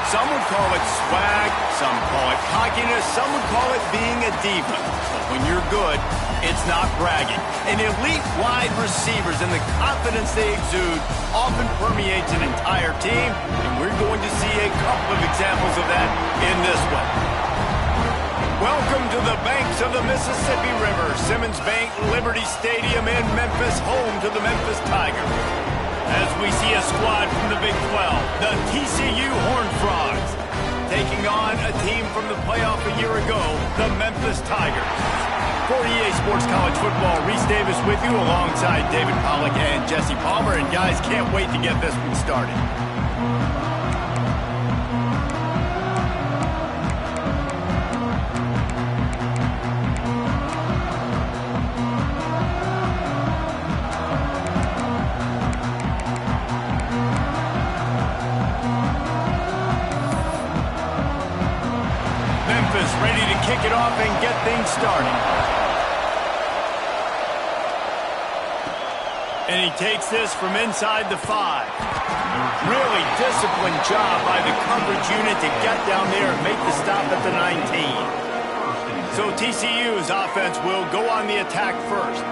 Some would call it swag, some call it cockiness, some would call it being a diva. But when you're good, it's not bragging. And elite wide receivers and the confidence they exude often permeates an entire team, and we're going to see a couple of examples of that in this one. Welcome to the banks of the Mississippi River, Simmons Bank Liberty Stadium in Memphis, home to the Memphis Tigers. As we see a squad from the Big 12, the TCU Horned Frogs, taking on a team from the playoff a year ago, the Memphis Tigers. For EA Sports College Football, Reese Davis with you alongside David Pollack and Jesse Palmer. And guys, can't wait to get this one started. Memphis ready to kick it off and get things started. And he takes this from inside the 5. Really disciplined job by the coverage unit to get down there and make the stop at the 19. So TCU's offense will go on the attack first.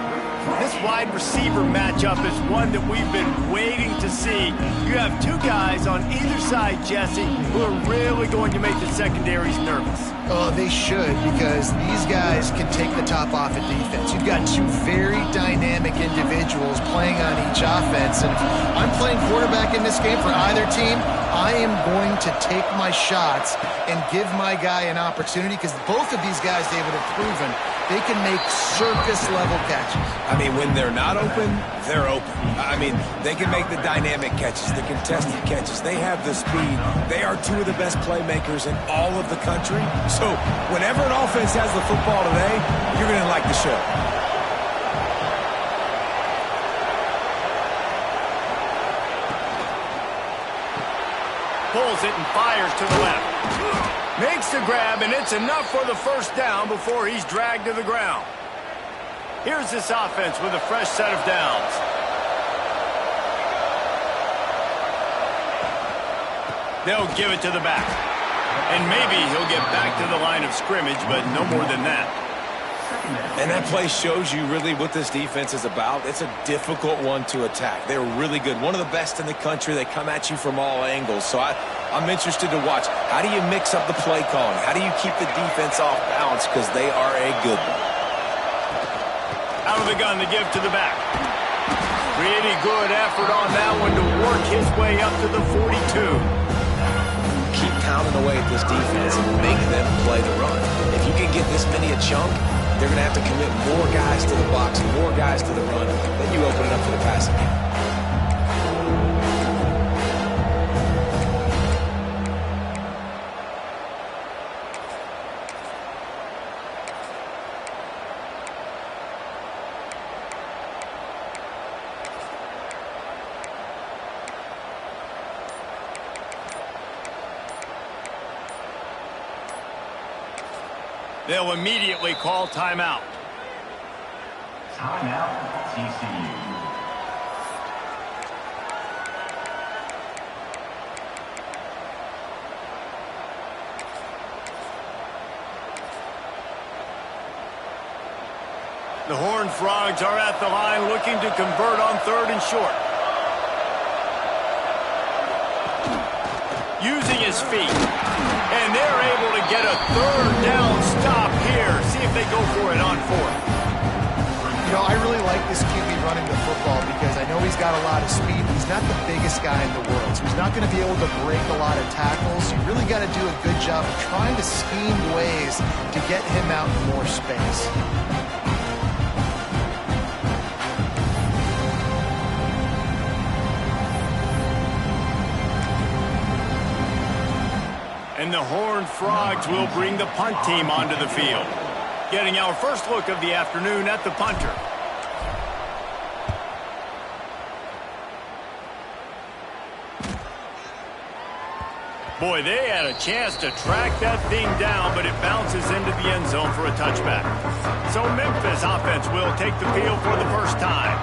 This wide receiver matchup is one that we've been waiting to see. You have two guys on either side, Jesse, who are really going to make the secondaries nervous. Oh, they should, because these guys can take the top off at defense. You've got two very dynamic individuals playing on each offense, and if I'm playing quarterback in this game for either team, I am going to take my shots and give my guy an opportunity, because both of these guys, David, have proven they can make circus-level catches. I mean, when they're not open, they're open. I mean, they can make the dynamic catches, the contested catches. They have the speed. They are two of the best playmakers in all of the country. So whenever an offense has the football today, you're going to like the show. Pulls it and fires to the left. Makes the grab, and it's enough for the first down before he's dragged to the ground. Here's this offense with a fresh set of downs. They'll give it to the back. And maybe he'll get back to the line of scrimmage, but no more than that. And that play shows you really what this defense is about. It's a difficult one to attack. They're really good. One of the best in the country. They come at you from all angles. So I'm interested to watch. How do you mix up the play calling? How do you keep the defense off balance? Because they are a good one. Out of the gun to give to the back. Pretty good effort on that one to work his way up to the 42. Keep pounding away at this defense and make them play the run. If you can get this many a chunk, they're going to have to commit more guys to the box and more guys to the run. Then you open it up for the passing game. They'll immediately call timeout. Timeout, TCU. The Horned Frogs are at the line looking to convert on 3rd and short. Using his feet. And they're able to get a 3rd down stop here. See if they go for it on 4th. You know, I really like this QB running the football because I know he's got a lot of speed. He's not the biggest guy in the world, so he's not going to be able to break a lot of tackles. You really got to do a good job of trying to scheme ways to get him out in more space. And the Horned Frogs will bring the punt team onto the field. Getting our first look of the afternoon at the punter. Boy, they had a chance to track that thing down, but it bounces into the end zone for a touchback. So Memphis offense will take the field for the first time.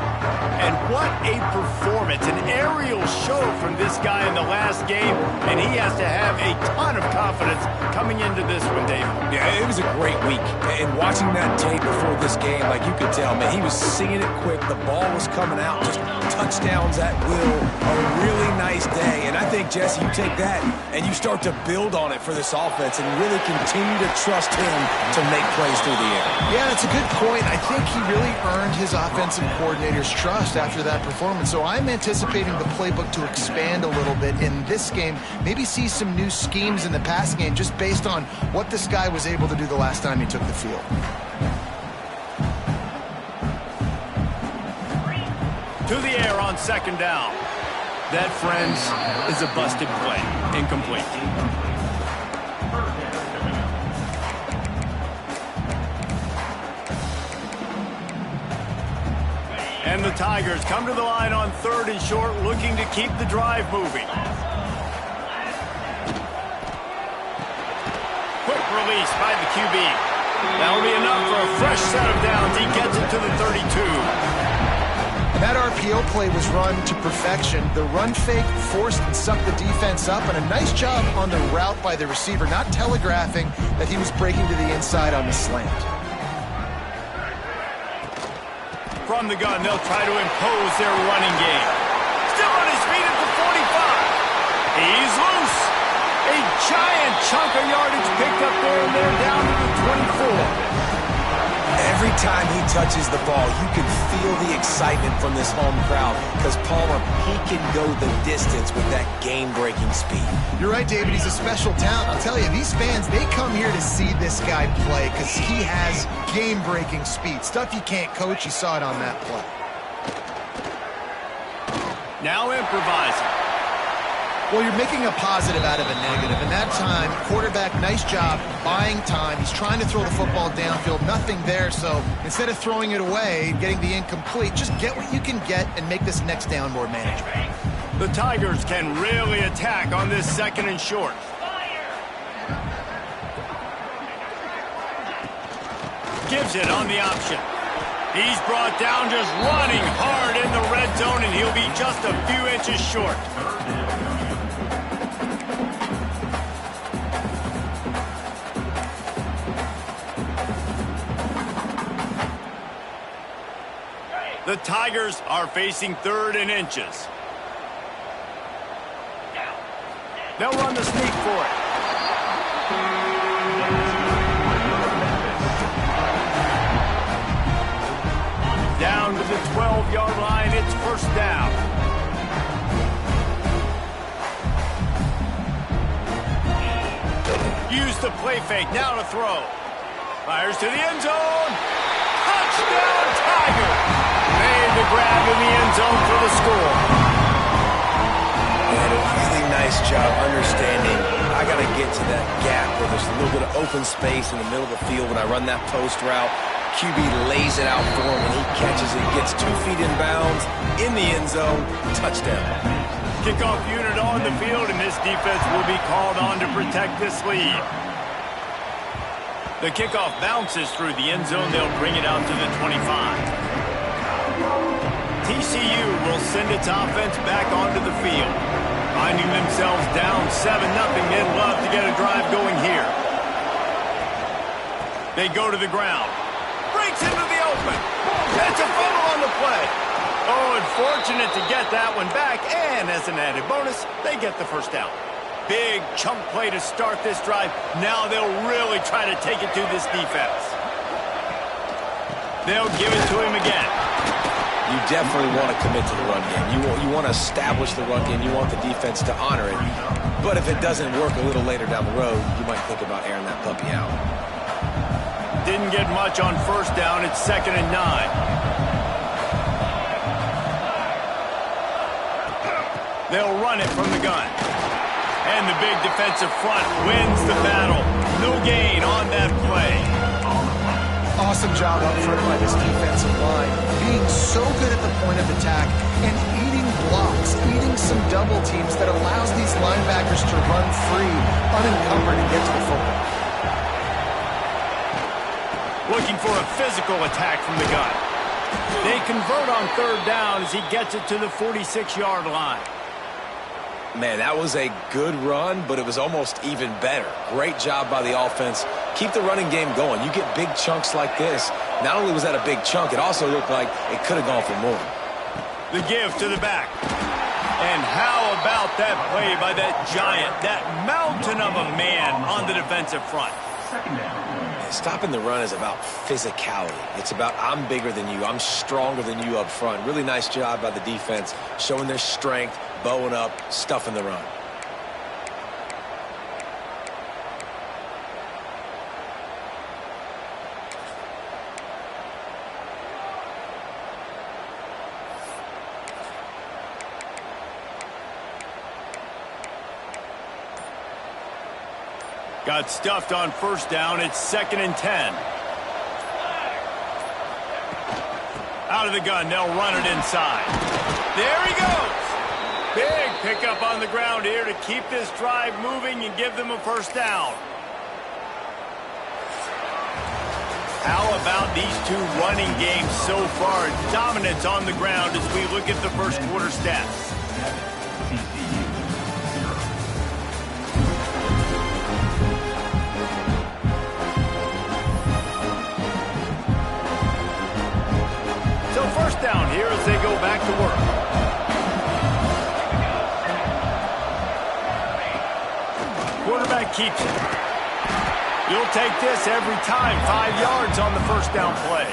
And what a performance, an aerial show from this guy in the last game, and he has to have a ton of confidence coming into this one, David. Yeah, it was a great week. And watching that tape before this game, like you could tell, man, he was singing it quick. The ball was coming out, just touchdowns at will. A really nice day. And I think, Jesse, you take that and you start to build on it for this offense and really continue to trust him to make plays through the air. Yeah, that's a good point. I think he really earned his offensive coordinator's trust after that performance. So I'm anticipating the playbook to expand a little bit in this game. Maybe see some new schemes in the passing game just based on what this guy was able to do the last time he took the field. To the air on second down. That, friends, is a busted play. Incomplete. And the Tigers come to the line on third and short, looking to keep the drive moving. Quick release by the QB. That'll be enough for a fresh set of downs. He gets it to the 32. And that RPO play was run to perfection. The run fake forced and sucked the defense up, and a nice job on the route by the receiver, not telegraphing that he was breaking to the inside on the slant. From the gun, they'll try to impose their running game. Still on his feet at the 45. He's loose. A giant chunk of yardage picked up there, and they're down to the 24. Every time he touches the ball, you can feel the excitement from this home crowd because, Palmer, he can go the distance with that game-breaking speed. You're right, David. He's a special talent. I'll tell you, these fans, they come here to see this guy play because he has game-breaking speed. Stuff you can't coach. You saw it on that play. Now improvising. Well, you're making a positive out of a negative, and that time, quarterback, nice job buying time. He's trying to throw the football downfield, nothing there, so instead of throwing it away, getting the incomplete, just get what you can get and make this next down more manageable. The Tigers can really attack on this second and short. Gives it on the option. He's brought down just running hard in the red zone, and he'll be just a few inches short. The Tigers are facing third and inches. They'll run the sneak for it. Down to the 12-yard line, it's first down. Use the play fake, now to throw. Fires to the end zone. Touchdown, Tigers! Made the grab in the end zone for the score. And a really nice job understanding I got to get to that gap where there's a little bit of open space in the middle of the field when I run that post route. QB lays it out for him, and he catches it, gets 2 feet in bounds, in the end zone, touchdown. Kickoff unit on the field, and this defense will be called on to protect this lead. The kickoff bounces through the end zone. They'll bring it out to the 25. TCU will send its offense back onto the field. Finding themselves down 7-0, they'd love to get a drive going here. They go to the ground. Breaks into the open. It's a fumble on the play. Oh, unfortunate to get that one back, and as an added bonus, they get the first down. Big chunk play to start this drive. Now they'll really try to take it to this defense. They'll give it to him again. You definitely want to commit to the run game. You want to establish the run game. You want the defense to honor it. But if it doesn't work a little later down the road, you might think about airing that puppy out. Didn't get much on first down. It's 2nd and 9. They'll run it from the gun. And the big defensive front wins the battle. No gain on that play. Awesome job up front by this defensive line. Being so good at the point of attack and eating blocks, eating some double teams that allows these linebackers to run free, unencumbered, and get to the football. Looking for a physical attack from the gun. They convert on third down as he gets it to the 46-yard line. Man, that was a good run, but it was almost even better. Great job by the offense. Keep the running game going. You get big chunks like this. Not only was that a big chunk, it also looked like it could have gone for more. The give to the back. And how about that play by that giant, that mountain of a man on the defensive front? Stopping the run is about physicality. It's about I'm bigger than you. I'm stronger than you up front. Really nice job by the defense, showing their strength, bowing up, stuffing the run. Got stuffed on first down. It's 2nd and 10. Out of the gun. They'll run it inside. There he goes. Big pickup on the ground here to keep this drive moving and give them a first down. How about these two running games so far? Dominance on the ground as we look at the first quarter stats. So first down here as they go back to work. Quarterback keeps it. You'll take this every time. 5 yards on the first down play.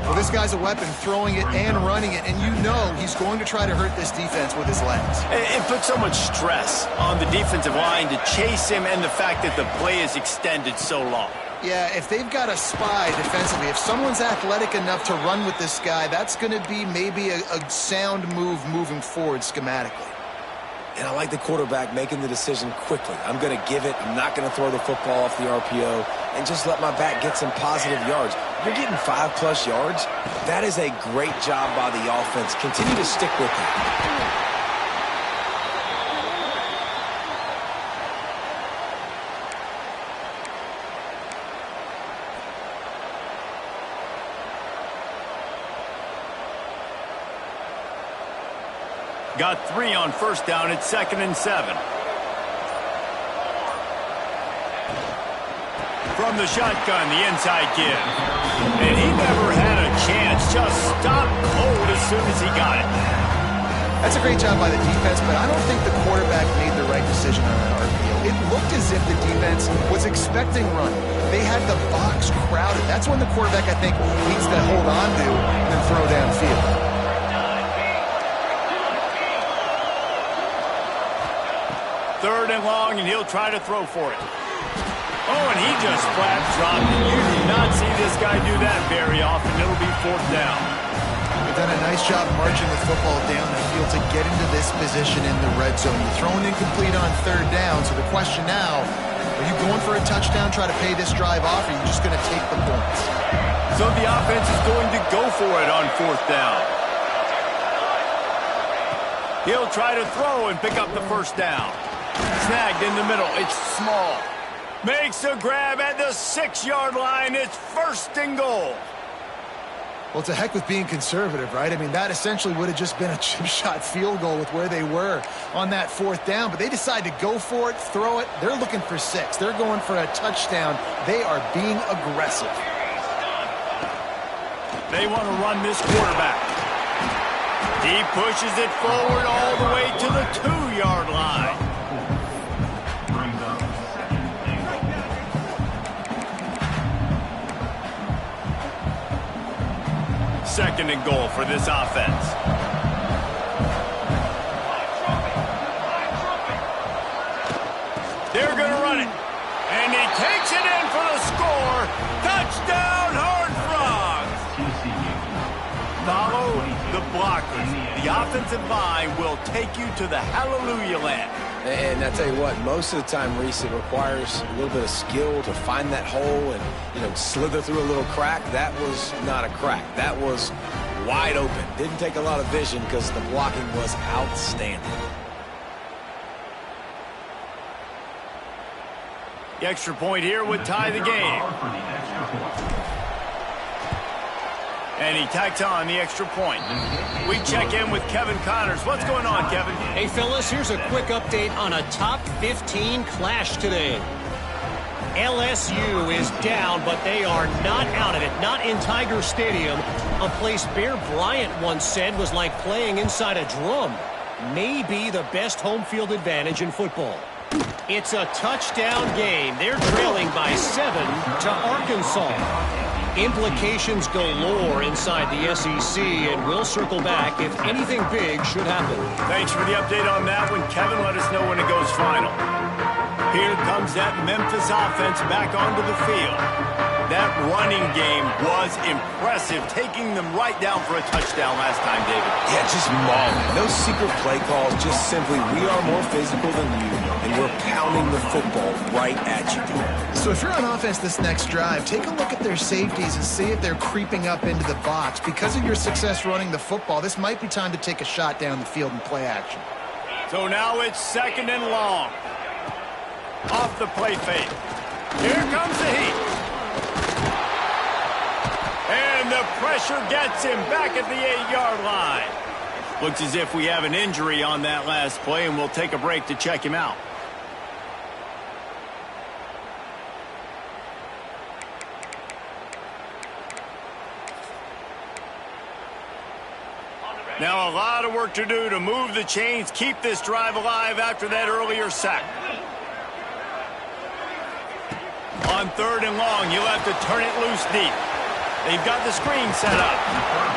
Well, this guy's a weapon, throwing it and running it, and you know he's going to try to hurt this defense with his legs. It puts so much stress on the defensive line to chase him and the fact that the play is extended so long. Yeah, if they've got a spy defensively, if someone's athletic enough to run with this guy, that's going to be maybe a sound move moving forward schematically. And I like the quarterback making the decision quickly. I'm going to give it. I'm not going to throw the football off the RPO and just let my back get some positive yards. You're getting 5+ yards. That is a great job by the offense. Continue to stick with it. Got 3 on first down. It's 2nd and 7. From the shotgun, the inside give. And he never had a chance. Just stopped cold as soon as he got it. That's a great job by the defense, but I don't think the quarterback made the right decision on that RPO. It looked as if the defense was expecting running. They had the box crowded. That's when the quarterback, I think, needs to hold on to and then throw downfield. Third and long, and he'll try to throw for it. Oh, and he just flat dropped it. You do not see this guy do that very often. It'll be 4th down. They've done a nice job marching the football down the field to get into this position in the red zone. You're throwing incomplete on third down, so the question now, are you going for a touchdown, try to pay this drive off, or are you just going to take the points? So the offense is going to go for it on 4th down. He'll try to throw and pick up the first down. Snagged in the middle. It's small. Makes a grab at the 6-yard line. It's 1st and goal. Well, it's a heck with being conservative, right? I mean, that essentially would have just been a chip shot field goal with where they were on that 4th down. But they decide to go for it, throw it. They're looking for 6. They're going for a touchdown. They are being aggressive. They want to run this quarterback. He pushes it forward all the way to the 2-yard line. 2nd and goal for this offense. They're going to run it. And he takes it in for the score. Touchdown, Horned Frogs. Follow the blockers. The offensive line will take you to the hallelujah land. And I tell you what, most of the time, Reese, it requires a little bit of skill to find that hole and, slither through a little crack. That was not a crack. That was wide open. Didn't take a lot of vision because the blocking was outstanding. The extra point here would tie the game. And he tacks on the extra point. We check in with Kevin Connors. What's going on, Kevin? Hey, fellas, here's a quick update on a top 15 clash today. LSU is down, but they are not out of it. Not in Tiger Stadium, a place Bear Bryant once said was like playing inside a drum. Maybe the best home field advantage in football. It's a touchdown game. They're trailing by 7 to Arkansas. Implications galore inside the SEC, and we'll circle back if anything big should happen. Thanks for the update on that one, Kevin. Let us know when it goes final. Here comes that Memphis offense back onto the field. That running game was impressive, taking them right down for a touchdown last time, David. Yeah, just mauling. No secret play calls, just simply we are more physical than you, and we're pounding the football right at you. So if you're on offense this next drive, take a look at their safeties and see if they're creeping up into the box. Because of your success running the football, this might be time to take a shot down the field and play action. So now it's 2nd and long. Off the play fake. Here comes the heat. And the pressure gets him back at the 8-yard line. Looks as if we have an injury on that last play, and we'll take a break to check him out. Now a lot of work to do to move the chains, keep this drive alive after that earlier sack. On 3rd and long, you'll have to turn it loose deep. They've got the screen set up.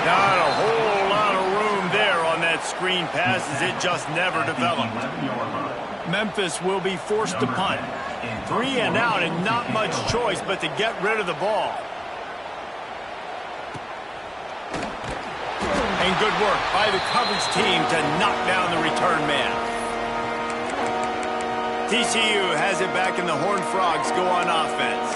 Not a whole lot of room there on that screen pass as it just never developed. Memphis will be forced to punt. 3 and out and not much choice but to get rid of the ball. And good work by the coverage team to knock down the return man. TCU has it back, and the Horned Frogs go on offense.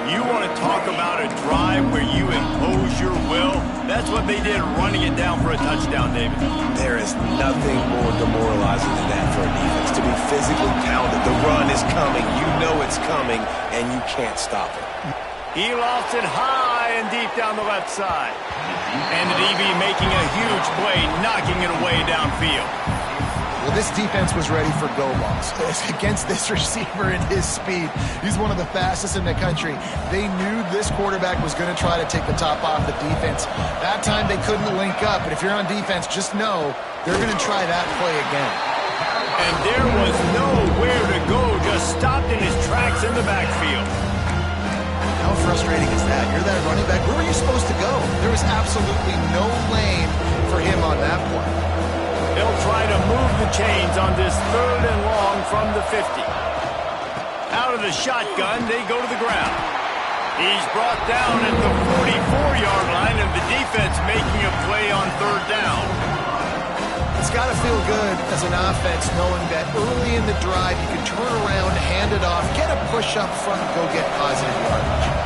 You want to talk about a drive where you impose your will? That's what they did, running it down for a touchdown, David. There is nothing more demoralizing than that for a defense, to be physically pounded. The run is coming. You know it's coming, and you can't stop it. He lost it high and deep down the left side. And the DB making a huge play, knocking it away downfield. Well, this defense was ready for go balls. Against this receiver and his speed, he's one of the fastest in the country. They knew this quarterback was going to try to take the top off the defense. That time they couldn't link up, but if you're on defense, just know they're going to try that play again. And there was nowhere to go, just stopped in his tracks in the backfield. How frustrating is that? You're that running back. Where were you supposed to go? There was absolutely no lane for him on that play. They'll try to move the chains on this 3rd and long from the 50. Out of the shotgun, they go to the ground. He's brought down at the 44-yard line, and the defense making a play on 3rd down. It's got to feel good as an offense knowing that early in the drive you can turn around, hand it off, get a push up front, and go get positive yardage.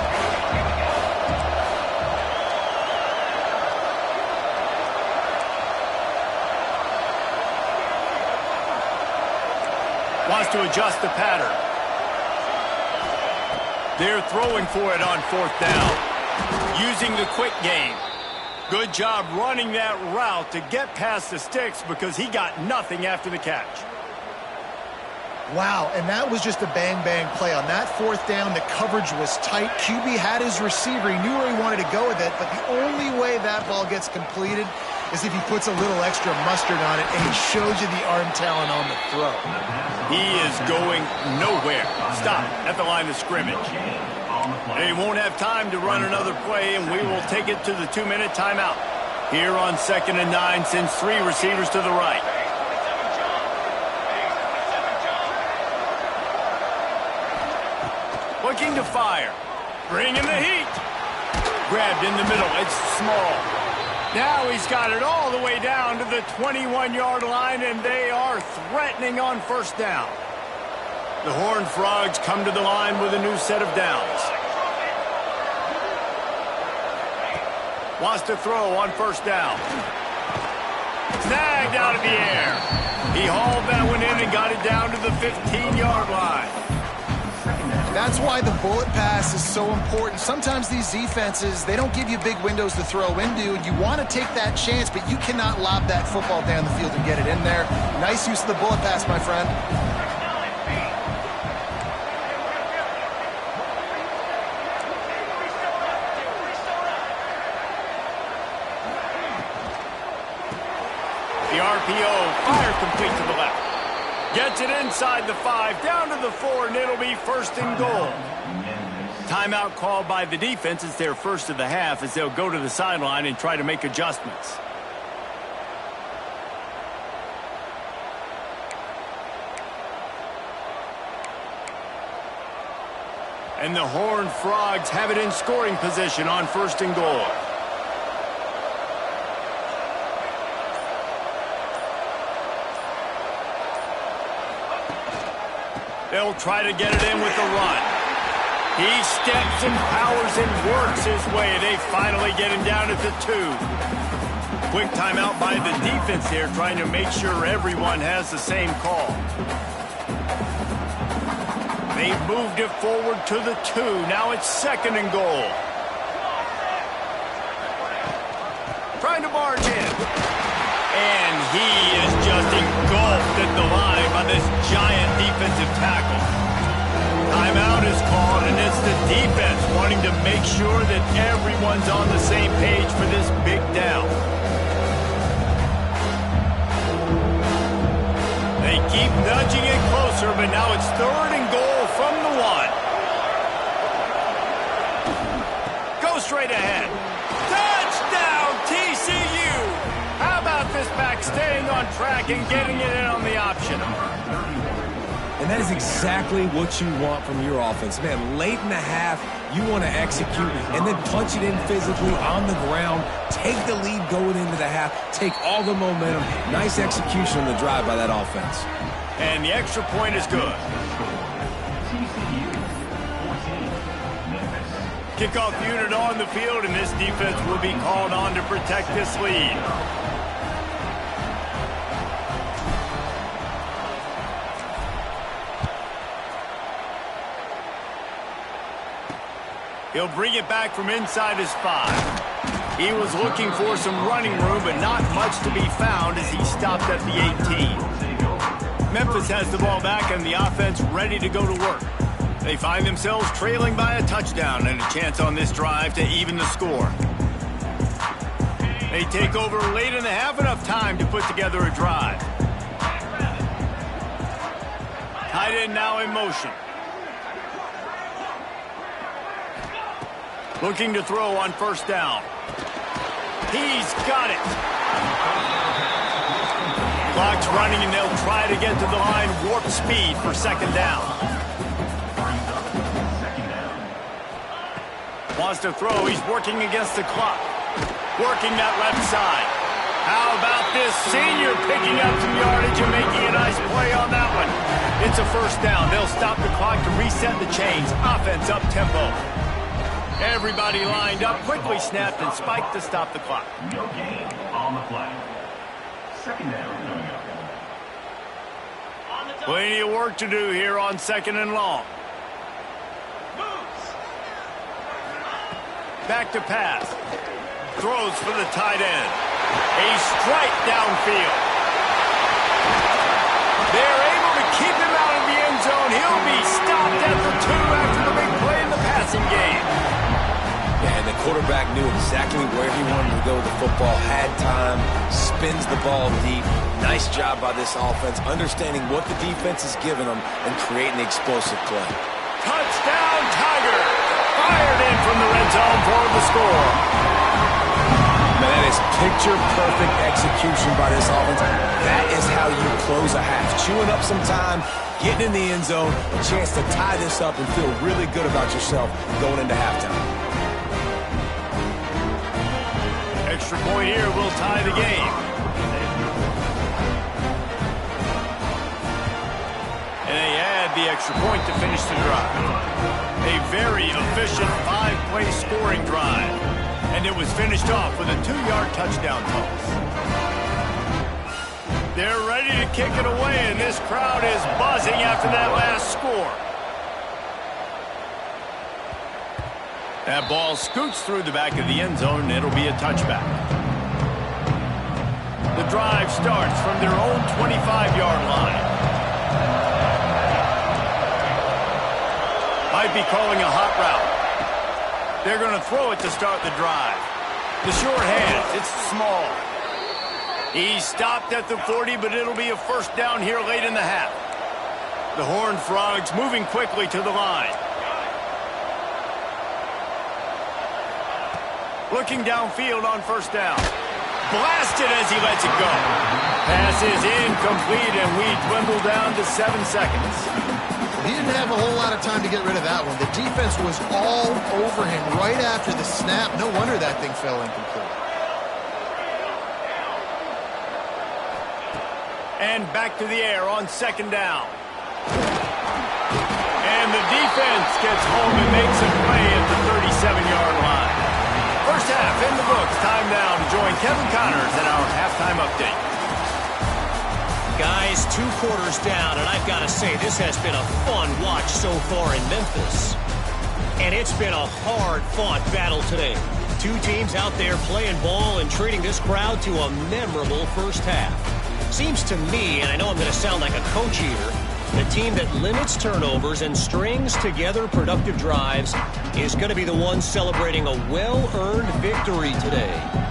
Wants to adjust the pattern. They're throwing for it on 4th down. Using the quick game. Good job running that route to get past the sticks because he got nothing after the catch. Wow, and that was just a bang-bang play. On that 4th down, the coverage was tight. QB had his receiver. He knew where he wanted to go with it, but the only way that ball gets completed is if he puts a little extra mustard on it, and he shows you the arm talent on the throw. He is going nowhere. Stop at the line of scrimmage. They won't have time to run another play, and we will take it to the 2-minute timeout. Here on 2nd and 9, sends 3 receivers to the right. Looking to fire. Bringing the heat. Grabbed in the middle. It's small. Now he's got it all the way down to the 21-yard line, and they are threatening on 1st down. The Horned Frogs come to the line with a new set of downs. Wants to throw on 1st down. Snagged out of the air. He hauled that one in and got it down to the 15-yard line. That's why the bullet pass is so important. Sometimes these defenses, they don't give you big windows to throw into, and you want to take that chance, but you cannot lob that football down the field and get it in there. Nice use of the bullet pass, my friend. The RPO, fire complete to the left. Gets it inside the 5, down to the 4, and it'll be first and goal. Timeout called by the defense. It's their first of the half as they'll go to the sideline and try to make adjustments. And the Horned Frogs have it in scoring position on first and goal. They'll try to get it in with the run. He steps and powers and works his way. They finally get him down at the 2. Quick timeout by the defense here, trying to make sure everyone has the same call. They've moved it forward to the 2. Now it's second and goal. Trying to barge in. And he is just engulfed at the line by this giant defensive tackle. Timeout is called, and it's the defense wanting to make sure that everyone's on the same page for this big down. They keep nudging it closer, but now it's third and goal from the 1. Go straight ahead. Touchdown, TCU! How about this back staying on track and getting it in on the option? And that is exactly what you want from your offense. Man, late in the half, you want to execute and then punch it in physically on the ground. Take the lead going into the half. Take all the momentum. Nice execution on the drive by that offense. And the extra point is good. Kickoff unit on the field, and this defense will be called on to protect this lead. He'll bring it back from inside his 5. He was looking for some running room, but not much to be found as he stopped at the 18. Memphis has the ball back and the offense ready to go to work. They find themselves trailing by a touchdown and a chance on this drive to even the score. They take over late in the half, enough time to put together a drive. Tight end now in motion. Looking to throw on first down. He's got it. Clock's running, and they'll try to get to the line warp speed for second down. Wants to throw. He's working against the clock. Working that left side. How about this senior picking up some yardage and making a nice play on that one? It's a first down. They'll stop the clock to reset the chains. Offense up tempo. Everybody lined up, quickly snapped and spiked to stop the clock. No gain on the play. Second down. Plenty of work to do here on second and long. Back to pass. Throws for the tight end. A strike downfield. They're able to keep him out of the end zone. He'll be stopped at the 2 after the big play in the passing game. And the quarterback knew exactly where he wanted to go with the football, had time, spins the ball deep. Nice job by this offense, understanding what the defense is giving them and creating the explosive play. Touchdown, Tiger! Fired in from the red zone for the score. Man, that is picture-perfect execution by this offense. That is how you close a half. Chewing up some time, getting in the end zone, a chance to tie this up and feel really good about yourself going into halftime. Extra point here will tie the game. And they add the extra point to finish the drive. A very efficient 5-play scoring drive. And it was finished off with a 2-yard touchdown toss. They're ready to kick it away, and this crowd is buzzing after that last score. That ball scoots through the back of the end zone, and it'll be a touchback. The drive starts from their own 25-yard line. Might be calling a hot route. They're going to throw it to start the drive. The short hand, it's small. He stopped at the 40, but it'll be a first down here late in the half. The Horned Frogs moving quickly to the line. Looking downfield on first down. Blasted as he lets it go. Pass is incomplete, and we dwindle down to 7 seconds. He didn't have a whole lot of time to get rid of that one. The defense was all over him right after the snap. No wonder that thing fell incomplete. And back to the air on second down. And the defense gets home and makes a play at the 37-yard line. First half in the books. Time now to join Kevin Connors in our halftime update. Guys, 2 quarters down, and I've got to say, this has been a fun watch so far in Memphis. And it's been a hard-fought battle today. 2 teams out there playing ball and treating this crowd to a memorable first half. Seems to me, and I know I'm going to sound like a coach here, the team that limits turnovers and strings together productive drives is going to be the one celebrating a well-earned victory today.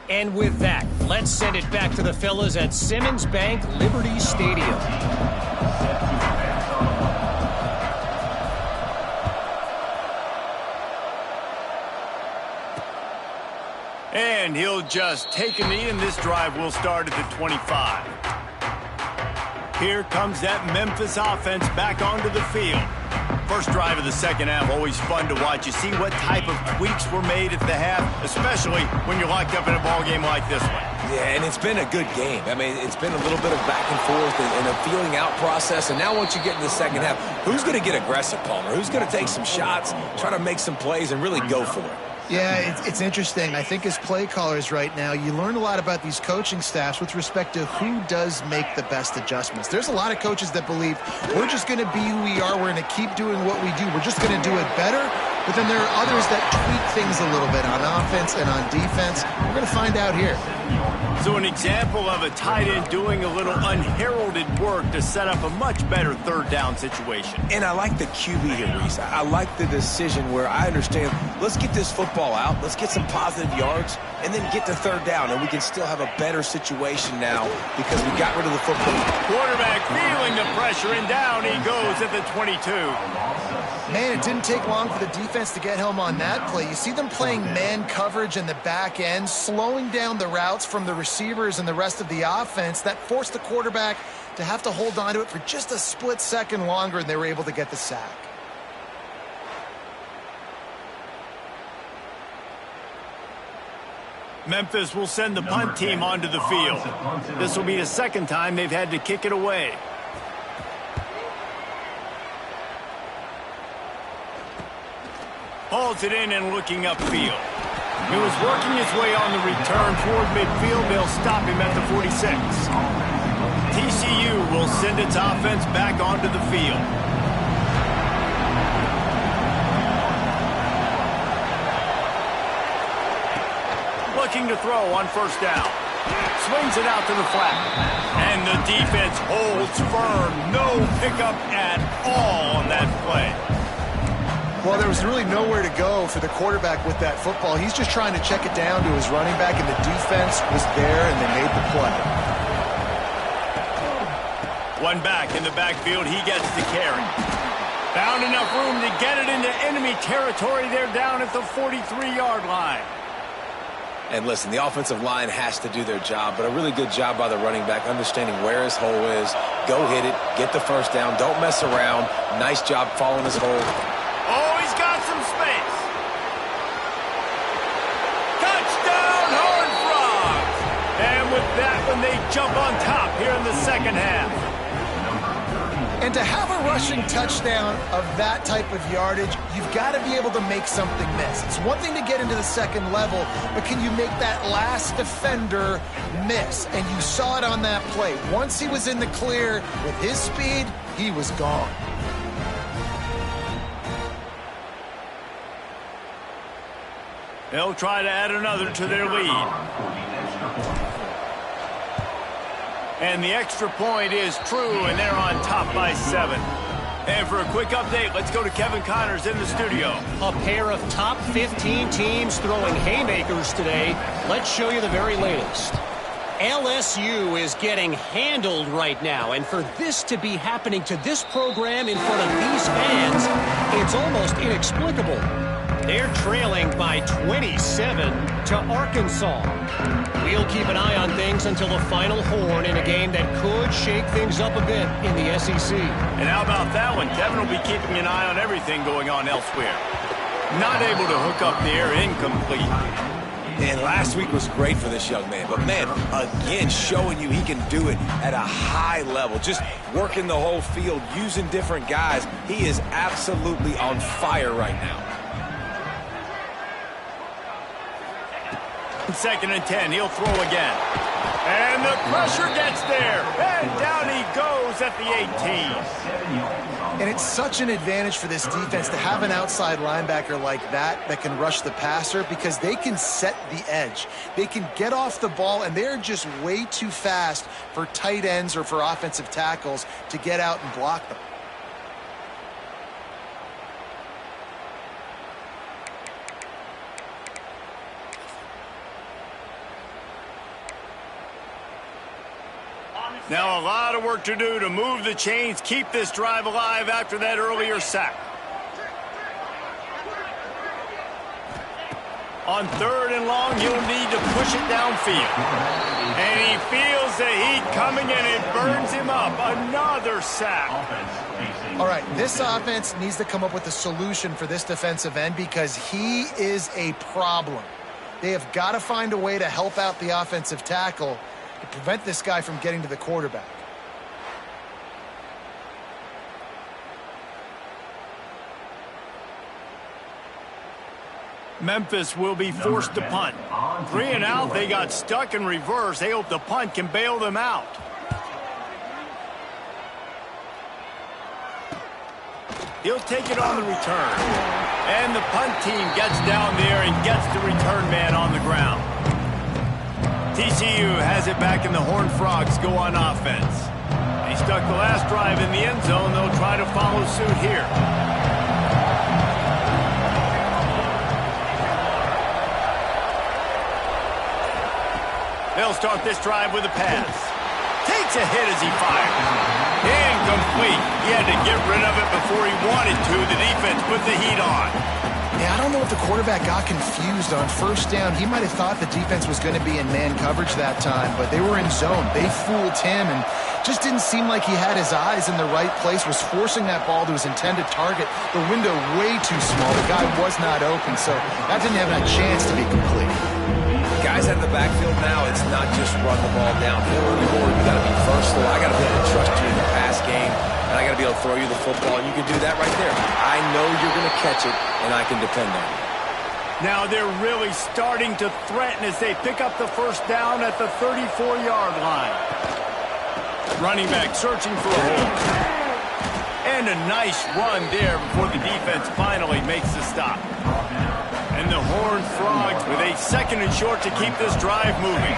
And with that, let's send it back to the fellas at Simmons Bank Liberty Stadium. And he'll just take a knee, and this drive will start at the 25. Here comes that Memphis offense back onto the field. First drive of the second half, always fun to watch. You see what type of tweaks were made at the half, especially when you're locked up in a ball game like this one. Yeah, and it's been a good game. I mean, it's been a little bit of back and forth and a feeling out process. And now once you get in the second half, who's going to get aggressive, Palmer? Who's going to take some shots, try to make some plays, and really go for it? Yeah, it's interesting. I think as play callers right now, you learn a lot about these coaching staffs with respect to who does make the best adjustments. There's a lot of coaches that believe we're just going to be who we are. We're going to keep doing what we do. We're just going to do it better. But then there are others that tweak things a little bit on offense and on defense. We're going to find out here. So an example of a tight end doing a little unheralded work to set up a much better third down situation. And I like the QB here, Reese. I like the decision where I understand, let's get this football out, let's get some positive yards, and then get to third down, and we can still have a better situation now because we got rid of the football. Quarterback feeling the pressure, and down he goes at the 22. Man, it didn't take long for the defense to get home on that play. You see them playing man coverage in the back end, slowing down the routes from the receivers and the rest of the offense. That forced the quarterback to have to hold on to it for just a split second longer, and they were able to get the sack. Memphis will send the punt team onto the field. This will be the second time they've had to kick it away. Hauls it in and looking upfield. He was working his way on the return toward midfield. They'll stop him at the 46. TCU will send its offense back onto the field. Looking to throw on first down. Swings it out to the flat. And the defense holds firm. No pickup at all on that play. Well, there was really nowhere to go for the quarterback with that football. He's just trying to check it down to his running back, and the defense was there, and they made the play. One back in the backfield. He gets the carry. Found enough room to get it into enemy territory. They're down at the 43-yard line. And listen, the offensive line has to do their job, but a really good job by the running back, understanding where his hole is. Go hit it, get the first down, don't mess around. Nice job following his hole. Oh, he's got some space. Touchdown, Horned Frogs. And with that one, they jump on top here in the second half. And to have a rushing touchdown of that type of yardage, you've got to be able to make something miss. It's one thing to get into the second level, but can you make that last defender miss? And you saw it on that play. Once he was in the clear with his speed, he was gone. They'll try to add another to their lead. And the extra point is true, and they're on top by 7. And for a quick update, let's go to Kevin Connors in the studio. A pair of top 15 teams throwing haymakers today. Let's show you the very latest. LSU is getting handled right now, and for this to be happening to this program in front of these fans, it's almost inexplicable. They're trailing by 27 to Arkansas. We'll keep an eye on things until the final horn in a game that could shake things up a bit in the SEC. And how about that one? Kevin will be keeping an eye on everything going on elsewhere. Not able to hook up there, incomplete. And last week was great for this young man. But, man, again, showing you he can do it at a high level. Just working the whole field, using different guys. He is absolutely on fire right now. 2nd and 10, he'll throw again. And the pressure gets there. And down he goes at the 18. And it's such an advantage for this defense to have an outside linebacker like that can rush the passer, because they can set the edge. They can get off the ball, and they're just way too fast for tight ends or for offensive tackles to get out and block them. Now a lot of work to do to move the chains, keep this drive alive after that earlier sack. On 3rd and long, you'll need to push it downfield. And he feels the heat coming and it burns him up. Another sack. All right, this offense needs to come up with a solution for this defensive end because he is a problem. They have got to find a way to help out the offensive tackle to prevent this guy from getting to the quarterback. Memphis will be forced to punt. 3 and out, they got stuck in reverse. They hope the punt can bail them out. He'll take it on the return. And the punt team gets down there and gets the return man on the ground. TCU has it back in the Horned Frogs go on offense. They stuck the last drive in the end zone. They'll try to follow suit here. They'll start this drive with a pass. Takes a hit as he fires. Incomplete. He had to get rid of it before he wanted to. The defense put the heat on. Yeah, I don't know if the quarterback got confused on 1st down. He might have thought the defense was going to be in man coverage that time, but they were in zone. They fooled him and just didn't seem like he had his eyes in the right place, was forcing that ball to his intended target. The window way too small. The guy was not open, so that didn't have a chance to be complete. Guys out of the backfield now, it's not just run the ball downhill anymore. You got to be versatile. I got to be able to trust you in the pass game, and I got to be able to throw you the football. And you can do that right there. I know you're going to catch it, and I can depend on it. Now they're really starting to threaten as they pick up the 1st down at the 34-yard line. Running back searching for a hole. And a nice run there before the defense finally makes the stop. And the Horned Frogs with a 2nd and short to keep this drive moving.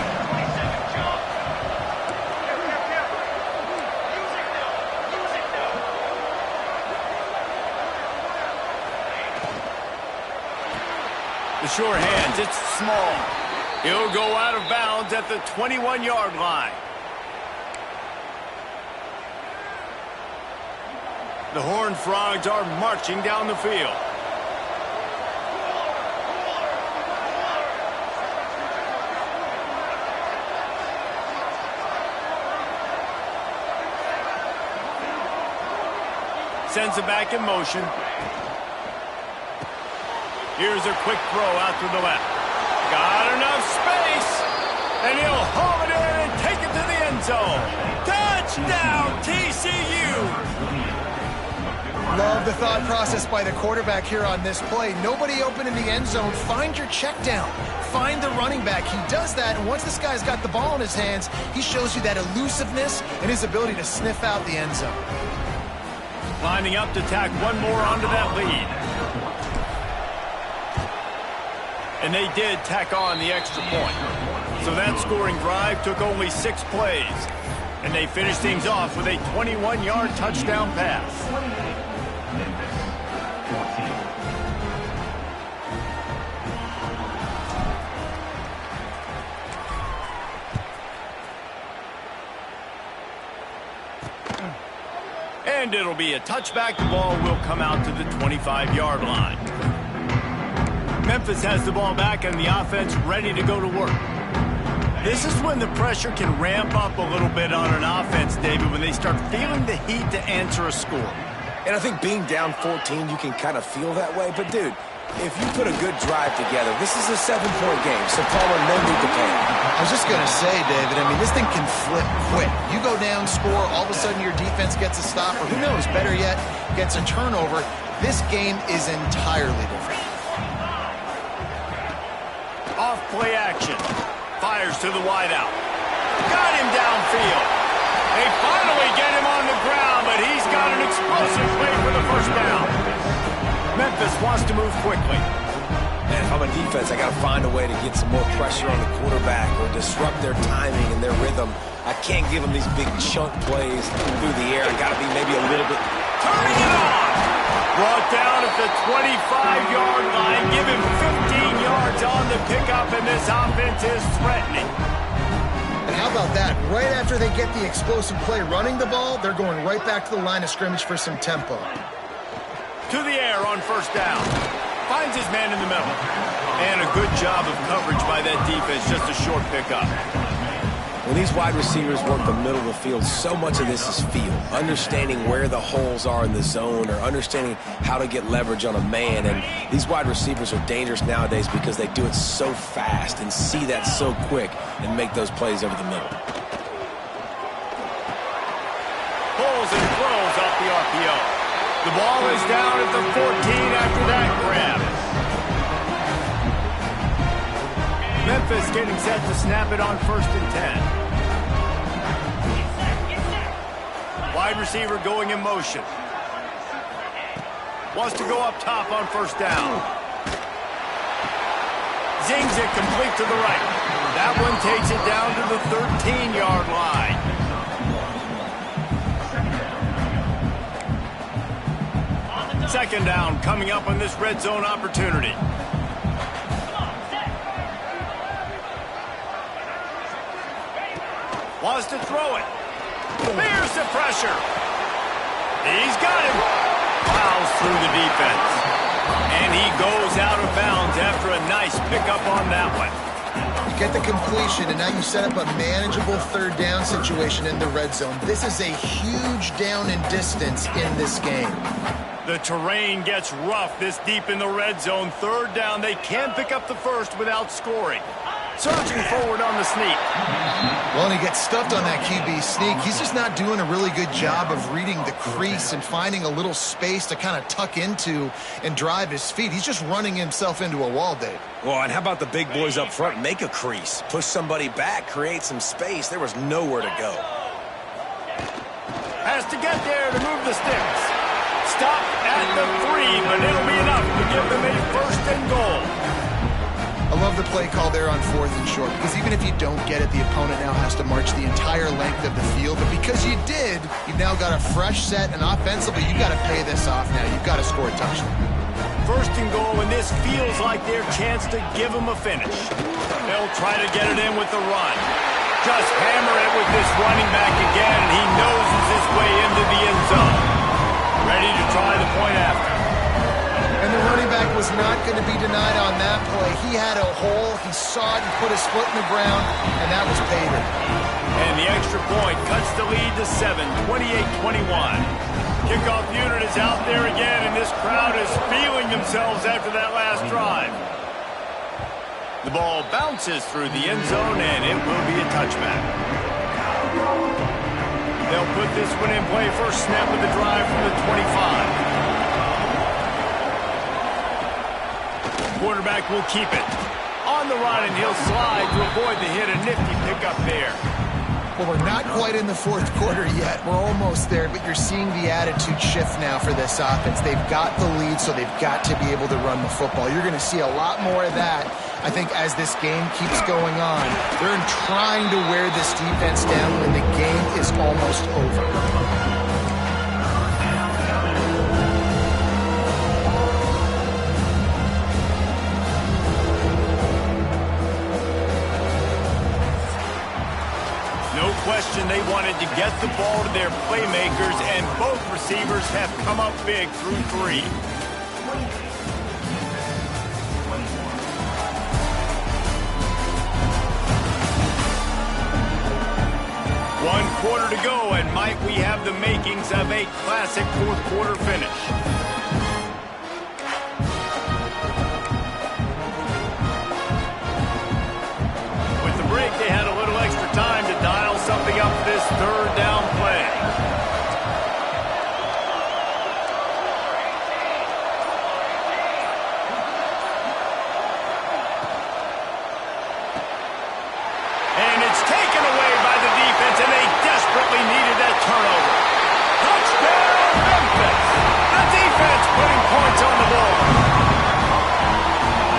The sure hands, it's small. He'll go out of bounds at the 21-yard line. The Horned Frogs are marching down the field. Sends it back in motion. Here's a quick throw out to the left. Got enough space. And he'll haul it in and take it to the end zone. Touchdown, TCU. Love the thought process by the quarterback here on this play. Nobody open in the end zone. Find your check down. Find the running back. He does that, and once this guy's got the ball in his hands, he shows you that elusiveness and his ability to sniff out the end zone. Lining up to tack one more onto that lead. And they did tack on the extra point. So that scoring drive took only 6 plays. And they finished things off with a 21-yard touchdown pass. And it'll be a touchback. The ball will come out to the 25-yard line. Memphis has the ball back and the offense ready to go to work. This is when the pressure can ramp up a little bit on an offense, David, when they start feeling the heat to answer a score. And I think being down 14, you can kind of feel that way. But, dude, if you put a good drive together, this is a 7-point game, so Palmer, no need to panic. I was just going to say, David, I mean, this thing can flip quick. You go down, score, all of a sudden your defense gets a stop, or who knows, better yet, gets a turnover. This game is entirely different. Off play action. Fires to the wideout. Got him downfield. They finally get him on the ground, but he's got an explosive play for the 1st down. Memphis wants to move quickly. And if I'm a defense, I got to find a way to get some more pressure on the quarterback or disrupt their timing and their rhythm. I can't give them these big chunk plays through the air. I got to be maybe a little bit... Turning it on! Brought down at the 25-yard line. Give him 15 yards on the pickup, and this offense is threatening. And how about that? Right after they get the explosive play running the ball, they're going right back to the line of scrimmage for some tempo. To the air on first down. Finds his man in the middle. And a good job of coverage by that defense. Just a short pickup. When these wide receivers work the middle of the field, so much of this is feel. Understanding where the holes are in the zone or understanding how to get leverage on a man. And these wide receivers are dangerous nowadays because they do it so fast and see that so quick and make those plays over the middle. Pulls and throws off the RPO. The ball is down at the 14 after that grab. Memphis getting set to snap it on 1st and 10. Wide receiver going in motion. Wants to go up top on 1st down. Zings it complete to the right. That one takes it down to the 13-yard line. Second down coming up on this red zone opportunity. Wants to throw it. Fears the pressure. He's got it. Plows through the defense. And he goes out of bounds after a nice pickup on that one. You get the completion, and now you set up a manageable 3rd down situation in the red zone. This is a huge down in distance in this game. The terrain gets rough this deep in the red zone. 3rd down. They can pick up the first without scoring. Surging forward on the sneak. Well, and he gets stuffed on that QB sneak. He's just not doing a really good job of reading the crease and finding a little space to kind of tuck into and drive his feet. He's just running himself into a wall, Dave. Well, and how about the big boys up front? Make a crease. Push somebody back. Create some space. There was nowhere to go. Has to get there to move the sticks. Stop at the 3, but it'll be enough to give them a 1st and goal. I love the play call there on 4th and short, because even if you don't get it, the opponent now has to march the entire length of the field. But because you did, you've now got a fresh set, and offensively, you've got to pay this off now. You've got to score a touchdown. 1st and goal, and this feels like their chance to give them a finish. They'll try to get it in with the run. Just hammer it with this running back again, and he noses his way into the end zone. Ready to try the point after. And the running back was not going to be denied on that play. He had a hole, he saw it, he put his foot in the ground, and that was paydirt. And the extra point cuts the lead to 7, 28-21. Kickoff unit is out there again, and this crowd is feeling themselves after that last drive. The ball bounces through the end zone, and it will be a touchback. They'll put this one in play. First snap of the drive from the 25. Quarterback will keep it. On the run, and he'll slide to avoid the hit. A nifty pickup there. Well, we're not quite in the 4th quarter yet. We're almost there, but you're seeing the attitude shift now for this offense. They've got the lead, so they've got to be able to run the football. You're going to see a lot more of that, I think, as this game keeps going on. They're trying to wear this defense down when the game is almost over. Question, they wanted to get the ball to their playmakers, and both receivers have come up big through 3. One quarter to go, and might we have the makings of a classic 4th quarter finish. With the break, they had a little extra time to dial something up this 3rd down play. And it's taken away by the defense, and they desperately needed that turnover. Touchdown, Memphis! The defense putting points on the board.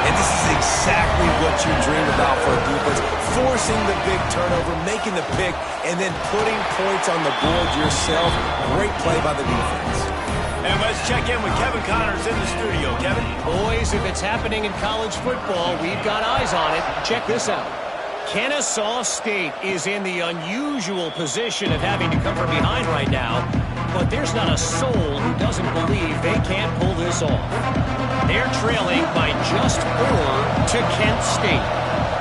And this is exactly what you dream about for a defense. Forcing the big turnover, making the pick, and then putting points on the board yourself. Great play by the defense. And let's check in with Kevin Connors in the studio. Kevin? Boys, if it's happening in college football, we've got eyes on it. Check this out. Kennesaw State is in the unusual position of having to come from behind right now, but there's not a soul who doesn't believe they can't pull this off. They're trailing by just 4 to Kent State.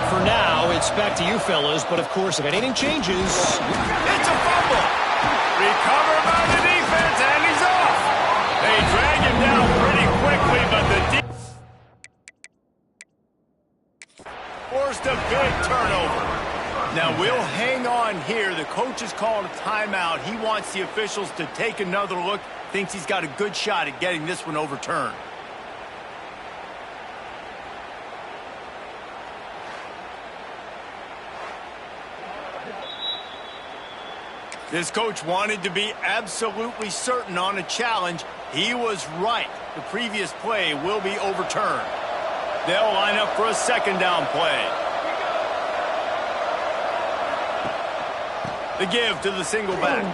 For now, it's back to you fellas, but of course, if anything changes... It's a fumble! Recovered by the defense, and he's off! They drag him down pretty quickly, but the forced a big turnover. Now, we'll hang on here. The coach has called a timeout. He wants the officials to take another look. Thinks he's got a good shot at getting this one overturned. This coach wanted to be absolutely certain on a challenge. He was right. The previous play will be overturned. They'll line up for a second down play. The give to the single back.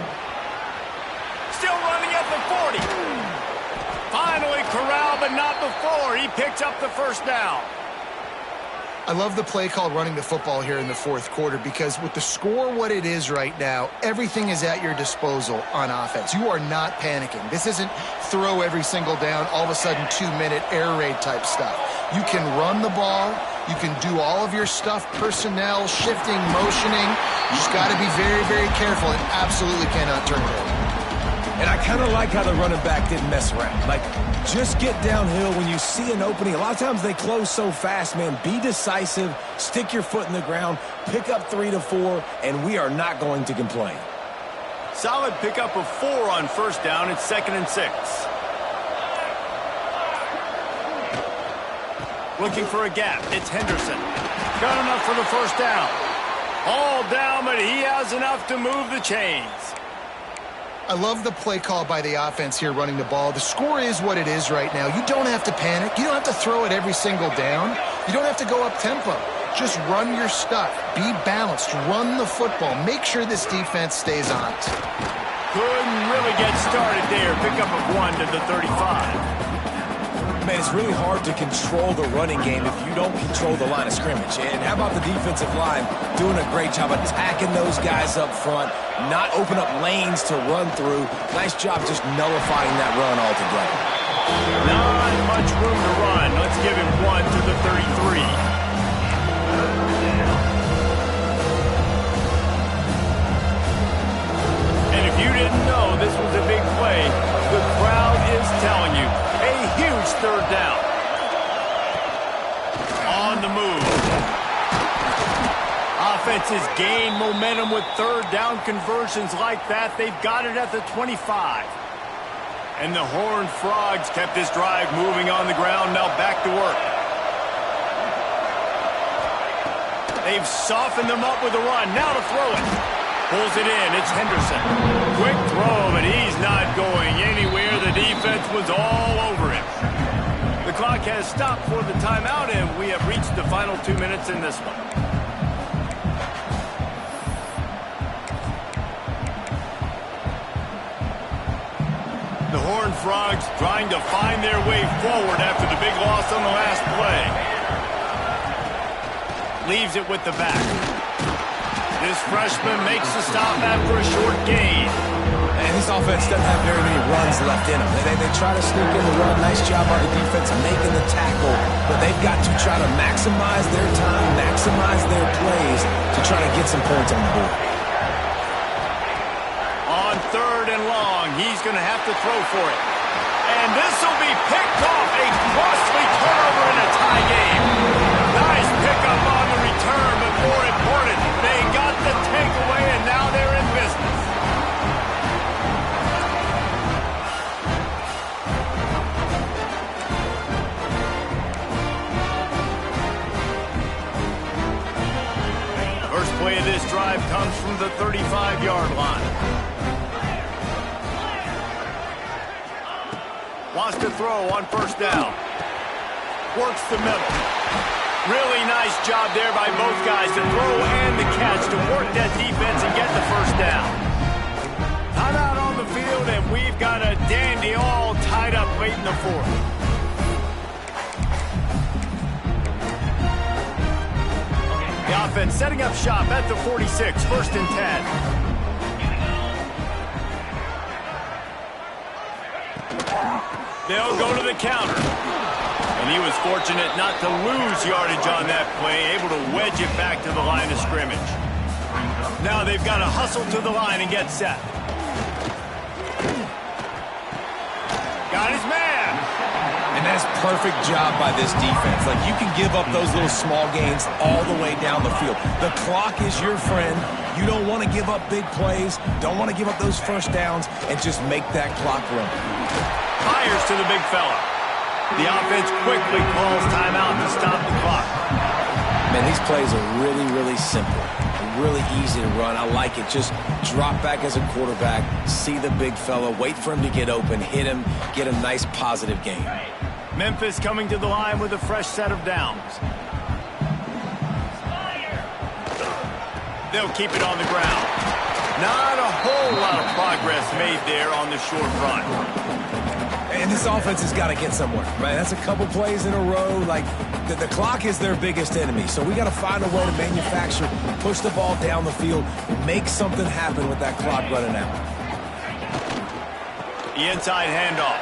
Still running at the 40. Finally corralled, but not before. He picks up the first down. I love the play called running the football here in the fourth quarter because with the score what it is right now, everything is at your disposal on offense. You are not panicking. This isn't throw every single down, all of a sudden 2-minute air raid type stuff. You can run the ball. You can do all of your stuff, personnel, shifting, motioning. You just got to be very, very careful and absolutely cannot turn it over. And I kind of like how the running back didn't mess around. Like, just get downhill when you see an opening. A lot of times they close so fast, man. Be decisive, stick your foot in the ground, pick up 3 to 4, and we are not going to complain. Solid pickup of 4 on first down. It's 2nd and 6. Looking for a gap. It's Henderson. Got enough for the first down. All down, but he has enough to move the chains. I love the play call by the offense here running the ball. The score is what it is right now. You don't have to panic. You don't have to throw it every single down. You don't have to go up tempo. Just run your stuff. Be balanced. Run the football. Make sure this defense stays on it. Couldn't really get started there. Pickup of 1 to the 35. Man, it's really hard to control the running game if you don't control the line of scrimmage. And how about the defensive line doing a great job attacking those guys up front, not open up lanes to run through. Nice job just nullifying that run altogether. Not much room to run. Let's give him 1 to the 33. And if you didn't know this was a big play, the crowd is telling you. A huge third down. On the move. Offenses gain momentum with third down conversions like that. They've got it at the 25. And the Horned Frogs kept this drive moving on the ground. Now back to work. They've softened them up with a run. Now to throw it. Pulls it in. It's Henderson. Quick throw, but he's not going anywhere. The defense was all over him. The clock has stopped for the timeout, and we have reached the final 2 minutes in this one. The Horned Frogs trying to find their way forward after the big loss on the last play. Leaves it with the back. This freshman makes the stop after a short gain. And this offense doesn't have very many runs left in them. They try to sneak in the run. Nice job by the defense making the tackle. But they've got to try to maximize their time, maximize their plays to try to get some points on the board. On 3rd and long, he's going to have to throw for it. And this will be picked off. A costly turnover in a tie game. Nice pickup on the return, but more important, they got the takeaway, and now they're in business. First play of this drive comes from the 35-yard line. Wants to throw on first down. Works the middle. Really nice job there by both guys to throw and the catch to work that defense and get the first down. Timeout on the field, and we've got a dandy all tied up late in the fourth. The offense setting up shop at the 46, 1st and 10. They'll go to the counter. And he was fortunate not to lose yardage on that play, able to wedge it back to the line of scrimmage. Now they've got to hustle to the line and get set. Got his man. And that's perfect job by this defense. Like, you can give up those little small gains all the way down the field. The clock is your friend. You don't want to give up big plays. Don't want to give up those first downs, and just make that clock run. Fires to the big fella. The offense quickly calls timeout to stop the clock. Man, these plays are really, really simple. Really easy to run. I like it. Just drop back as a quarterback, see the big fella, wait for him to get open, hit him, get a nice positive gain. Memphis coming to the line with a fresh set of downs. They'll keep it on the ground. Not a whole lot of progress made there on the short run. And this offense has got to get somewhere, right? That's a couple plays in a row. Like, the clock is their biggest enemy. So we got to find a way to manufacture, push the ball down the field, make something happen with that clock running out. The inside handoff.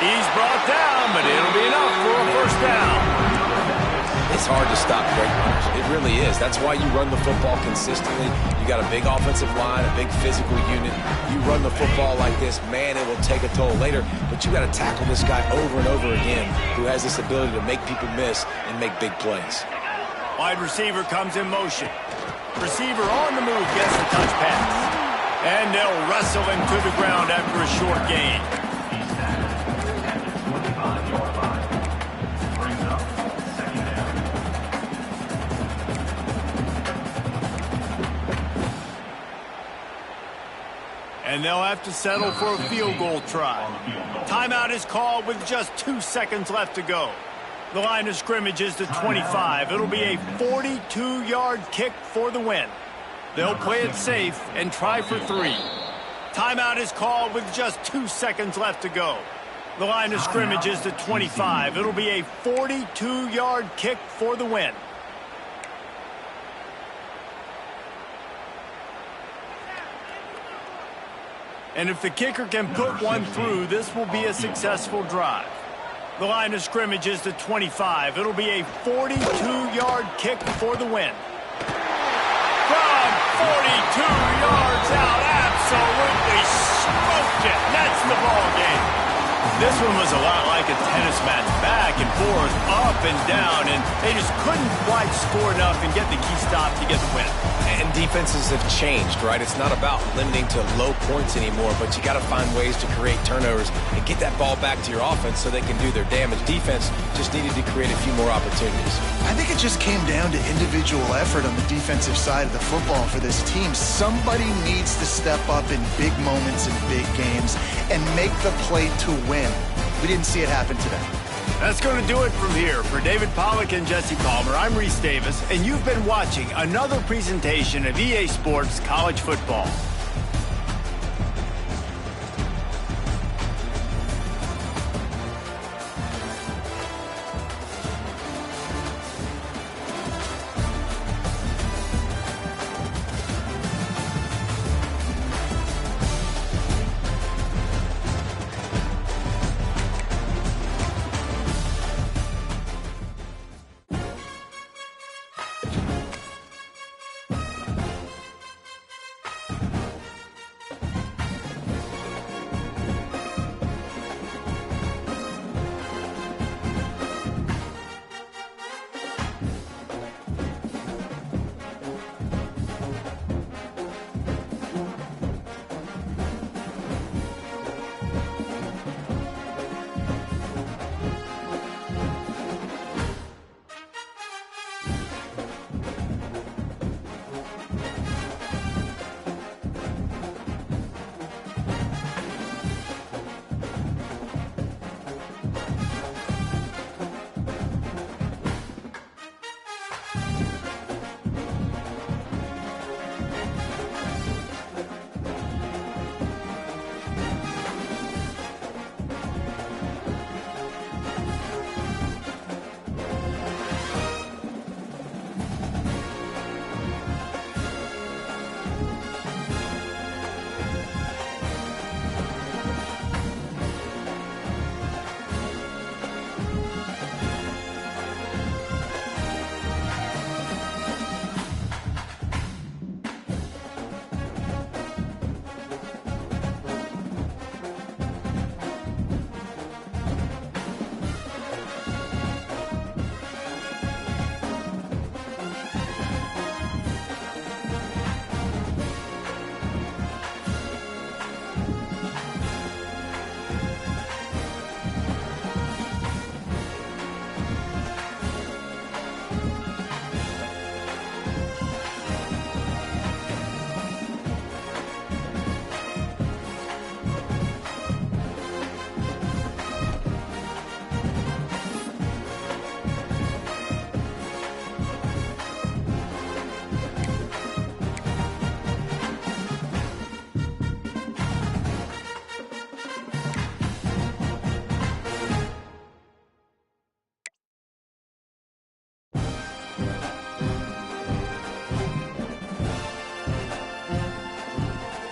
He's brought down, but it'll be enough for a 1st down. It's hard to stop great runners. It really is. That's why you run the football consistently. You got a big offensive line, a big physical unit. You run the football like this, man, it will take a toll later. But you got to tackle this guy over and over again, who has this ability to make people miss and make big plays. Wide receiver comes in motion. Receiver on the move gets the touch pass. And they'll wrestle him to the ground after a short gain. And they'll have to settle for a field goal try. Timeout is called with just 2 seconds left to go. The line of scrimmage is the 25. It'll be a 42-yard kick for the win. They'll play it safe and try for 3. Timeout is called with just 2 seconds left to go. The line of scrimmage is the 25. It'll be a 42-yard kick for the win. And if the kicker can put one through, this will be a successful drive. The line of scrimmage is the 25. It'll be a 42-yard kick for the win. From 42 yards out, absolutely smoked it. That's the ball game. This one was a lot like a tennis match, back and forth, up and down, and they just couldn't quite score enough and get the key stop to get the win. And defenses have changed, right? It's not about limiting to low points anymore, but you got to find ways to create turnovers and get that ball back to your offense so they can do their damage. Defense just needed to create a few more opportunities. I think it just came down to individual effort on the defensive side of the football for this team. Somebody needs to step up in big moments in big games and make the play to win. We didn't see it happen today. That's going to do it from here. For David Pollack and Jesse Palmer, I'm Reese Davis, and you've been watching another presentation of EA Sports College Football. down.